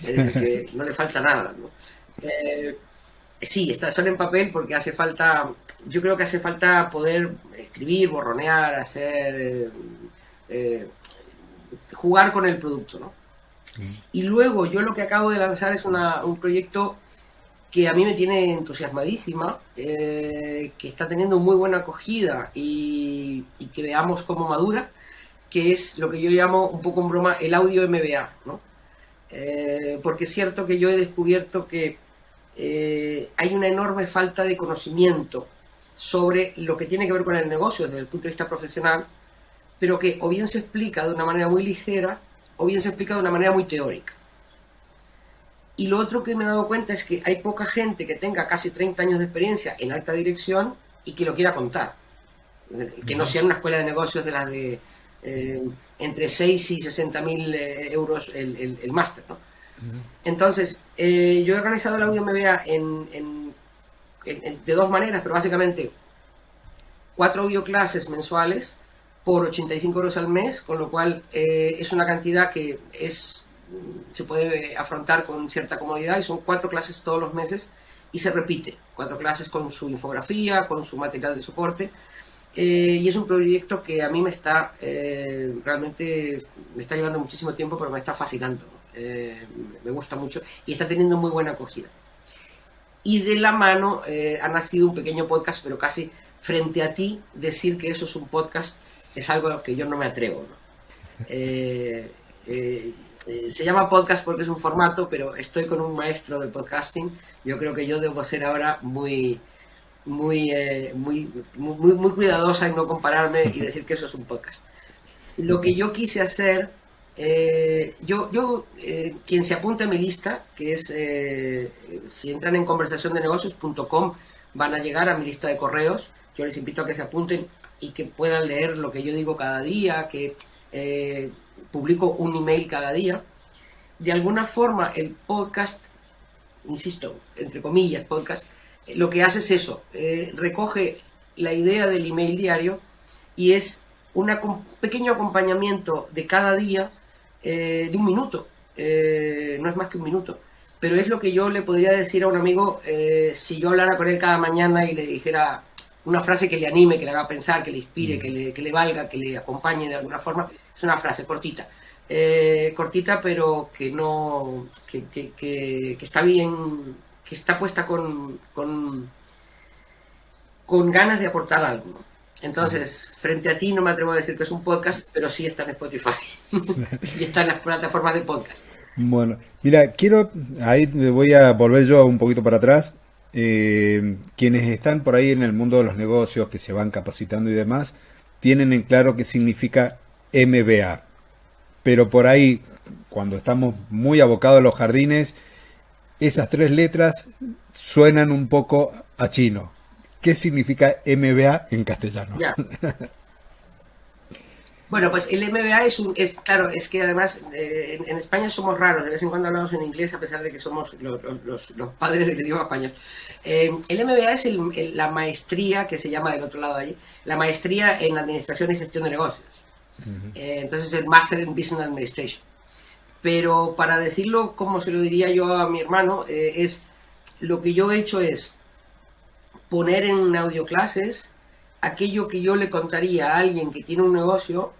Es decir, que no le falta nada, ¿no? Sí, son en papel porque hace falta, yo creo que hace falta poder escribir, borronear, hacer, jugar con el producto, ¿no? Y luego yo lo que acabo de lanzar es un proyecto que a mí me tiene entusiasmadísima, que está teniendo muy buena acogida y que veamos cómo madura, que es lo que yo llamo un poco en broma el audio MBA, ¿no? Porque es cierto que yo he descubierto que hay una enorme falta de conocimiento sobre lo que tiene que ver con el negocio desde el punto de vista profesional, pero que o bien se explica de una manera muy ligera o bien se explica de una manera muy teórica. Y lo otro que me he dado cuenta es que hay poca gente que tenga casi 30 años de experiencia en alta dirección y que lo quiera contar. Que no sea una escuela de negocios de las de entre 6 y 60.000 euros el máster, ¿no? Entonces, yo he organizado el audio MBA de 2 maneras, pero básicamente 4 audioclases mensuales por 85 euros al mes, con lo cual es una cantidad que se puede afrontar con cierta comodidad, y son 4 clases todos los meses y se repite, 4 clases con su infografía, con su material de soporte. Y es un proyecto que a mí me está realmente me está llevando muchísimo tiempo, pero me está fascinando. Me gusta mucho y está teniendo muy buena acogida. Y de la mano ha nacido un pequeño podcast, pero casi frente a ti decir que eso es un podcast es algo a lo que yo no me atrevo, ¿no? Se llama podcast porque es un formato, pero estoy con un maestro del podcasting. Yo creo que yo debo ser ahora muy cuidadosa en no compararme y decir que eso es un podcast. Lo que yo quise hacer, quien se apunte a mi lista, que es, si entran en conversaciondennegocios.com, van a llegar a mi lista de correos. Yo les invito a que se apunten y que puedan leer lo que yo digo cada día, que publico un email cada día. De alguna forma, el podcast, insisto, entre comillas, podcast, lo que hace es eso, recoge la idea del email diario y es un pequeño acompañamiento de cada día de un minuto, no es más que un minuto, pero es lo que yo le podría decir a un amigo si yo hablara con él cada mañana y le dijera una frase que le anime, que le haga pensar, que le inspire, que le valga, que le acompañe de alguna forma. Es una frase cortita, pero que no que está bien, que está puesta con ganas de aportar algo, ¿no? Entonces, frente a ti no me atrevo a decir que es un podcast, pero sí está en Spotify y está en las plataformas de podcast. Bueno, mira, ahí me voy a volver yo un poquito para atrás. Quienes están por ahí en el mundo de los negocios, que se van capacitando y demás, tienen en claro qué significa MBA. Pero por ahí, cuando estamos muy abocados a los jardines, esas 3 letras suenan un poco a chino. ¿Qué significa MBA en castellano? Ya. Bueno, pues el MBA claro, es que además en España somos raros, de vez en cuando hablamos en inglés a pesar de que somos los padres del idioma español. El MBA es la maestría, que se llama del otro lado de allí, la maestría en Administración y Gestión de Negocios. Entonces el Master in Business Administration. Pero para decirlo como se lo diría yo a mi hermano, lo que yo he hecho es poner en audioclases aquello que yo le contaría a alguien que tiene un negocio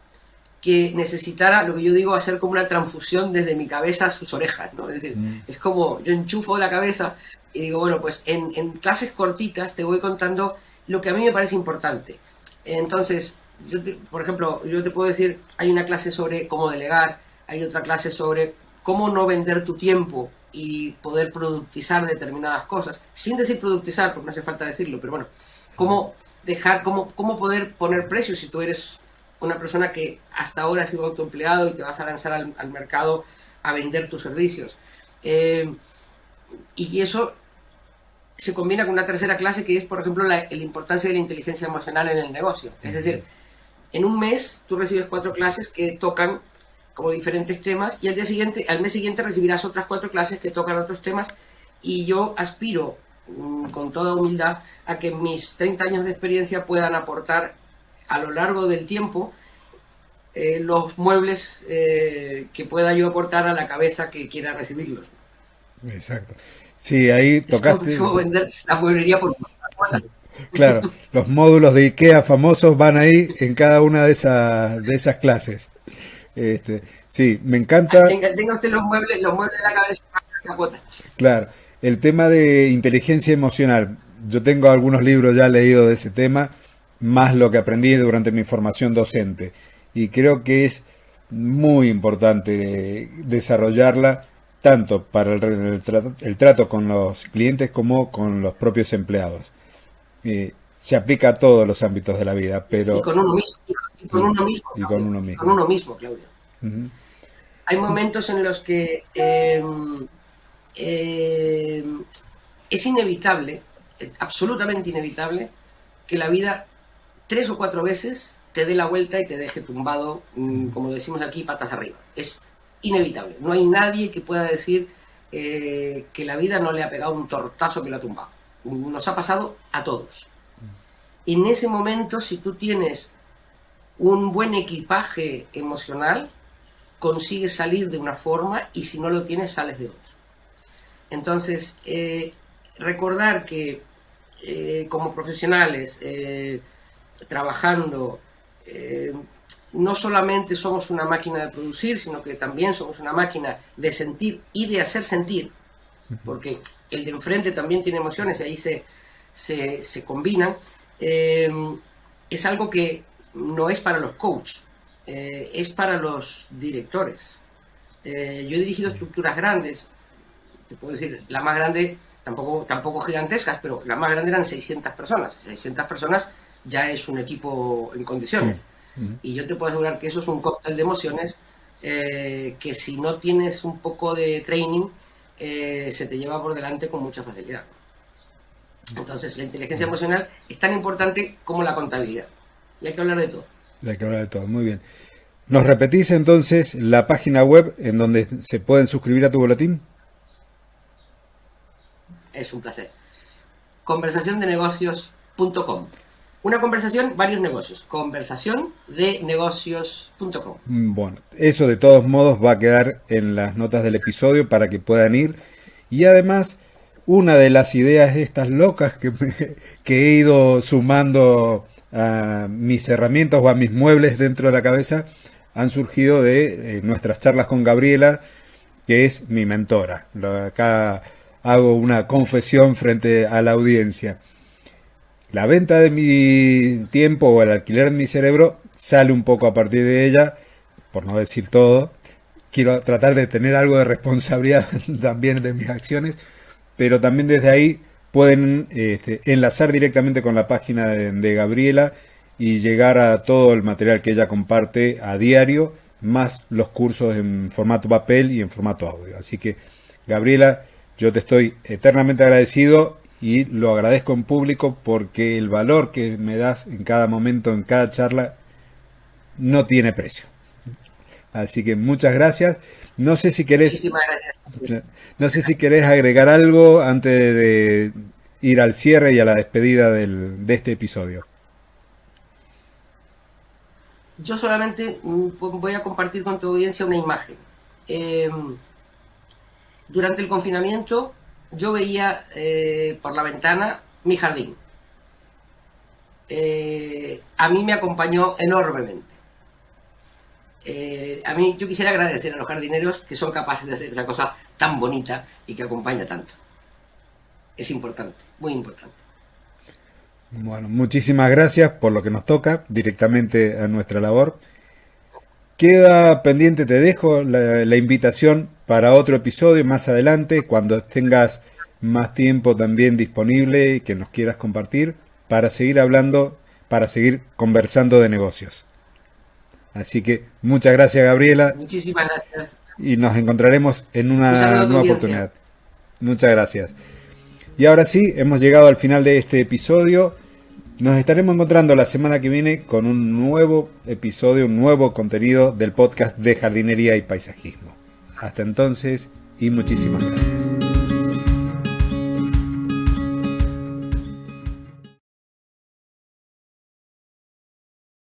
que necesitara, lo que yo digo, hacer como una transfusión desde mi cabeza a sus orejas, ¿no? Es decir, es como yo enchufo la cabeza y digo, bueno, pues en clases cortitas te voy contando lo que a mí me parece importante. Entonces, por ejemplo, yo te puedo decir, hay una clase sobre cómo delegar, hay otra clase sobre cómo no vender tu tiempo y poder productizar determinadas cosas, sin decir productizar, porque no hace falta decirlo, pero bueno, cómo poder poner precios si tú eres una persona que hasta ahora has sido autoempleado y te vas a lanzar al mercado a vender tus servicios. Y eso se combina con una tercera clase que es, por ejemplo, la importancia de la inteligencia emocional en el negocio. Es decir, en un mes tú recibes 4 clases que tocan como diferentes temas y al mes siguiente recibirás otras 4 clases que tocan otros temas y yo aspiro con toda humildad a que mis 30 años de experiencia puedan aportar a lo largo del tiempo los muebles que pueda yo aportar a la cabeza que quiera recibirlos. Exacto. Sí, ahí tocaste. Es como vender la mueblería por... Claro, los módulos de IKEA famosos van ahí en cada una de esas clases. Sí, me encanta. Tenga usted los muebles de la cabeza en la capota. Claro, el tema de inteligencia emocional. Yo tengo algunos libros ya leídos de ese tema, más lo que aprendí durante mi formación docente. Y creo que es muy importante desarrollarla tanto para el trato con los clientes como con los propios empleados. Se aplica a todos los ámbitos de la vida, pero... Y con uno mismo. Y con uno mismo. Y con uno mismo. Con uno mismo, Claudio. Hay momentos en los que es inevitable, absolutamente inevitable, que la vida 3 o 4 veces te dé la vuelta y te deje tumbado, como decimos aquí, patas arriba. Es inevitable. No hay nadie que pueda decir que la vida no le ha pegado un tortazo que lo ha tumbado. Nos ha pasado a todos. En ese momento, si tú tienes un buen equipaje emocional, consigues salir de una forma y si no lo tienes, sales de otra. Entonces, recordar que como profesionales trabajando, no solamente somos una máquina de producir, sino que también somos una máquina de sentir y de hacer sentir, porque el de enfrente también tiene emociones y ahí se combinan. Es algo que no es para los coaches, es para los directores. Yo he dirigido estructuras grandes, te puedo decir, la más grande, tampoco gigantescas, pero la más grande eran 600 personas. 600 personas ya es un equipo en condiciones. Y yo te puedo asegurar que eso es un cóctel de emociones que si no tienes un poco de training, se te lleva por delante con mucha facilidad. Entonces, la inteligencia emocional es tan importante como la contabilidad. Y hay que hablar de todo. Hay que hablar de todo, muy bien. ¿Nos repetís entonces la página web en donde se pueden suscribir a tu boletín? Es un placer. Conversaciondenegocios.com. Una conversación, varios negocios. Conversaciondenegocios.com. Bueno, eso de todos modos va a quedar en las notas del episodio para que puedan ir. Y además, una de las ideas estas locas que he ido sumando a mis herramientas o a mis muebles dentro de la cabeza han surgido de nuestras charlas con Gabriela, que es mi mentora. Acá hago una confesión frente a la audiencia. La venta de mi tiempo o el alquiler de mi cerebro sale un poco a partir de ella, por no decir todo. Quiero tratar de tener algo de responsabilidad también de mis acciones, pero también desde ahí pueden enlazar directamente con la página de Gabriela y llegar a todo el material que ella comparte a diario, más los cursos en formato papel y en formato audio. Así que, Gabriela, yo te estoy eternamente agradecido y lo agradezco en público porque el valor que me das en cada momento, en cada charla, no tiene precio. Así que muchas gracias. No sé si querés, Muchísimas gracias. no sé si querés agregar algo antes de ir al cierre y a la despedida de este episodio. Yo solamente voy a compartir con tu audiencia una imagen. Durante el confinamiento yo veía por la ventana mi jardín. A mí me acompañó enormemente. Yo quisiera agradecer a los jardineros que son capaces de hacer esa cosa tan bonita y que acompaña tanto. Es importante, muy importante. Bueno, muchísimas gracias por lo que nos toca directamente a nuestra labor. Queda pendiente, te dejo la invitación para otro episodio más adelante, cuando tengas más tiempo también disponible y que nos quieras compartir, para seguir hablando, para seguir conversando de negocios. Así que muchas gracias, Gabriela. Muchísimas gracias. Y nos encontraremos en una nueva oportunidad. Muchas gracias. Y ahora sí, hemos llegado al final de este episodio. Nos estaremos encontrando la semana que viene con un nuevo episodio, un nuevo contenido del podcast de jardinería y paisajismo. Hasta entonces y muchísimas gracias.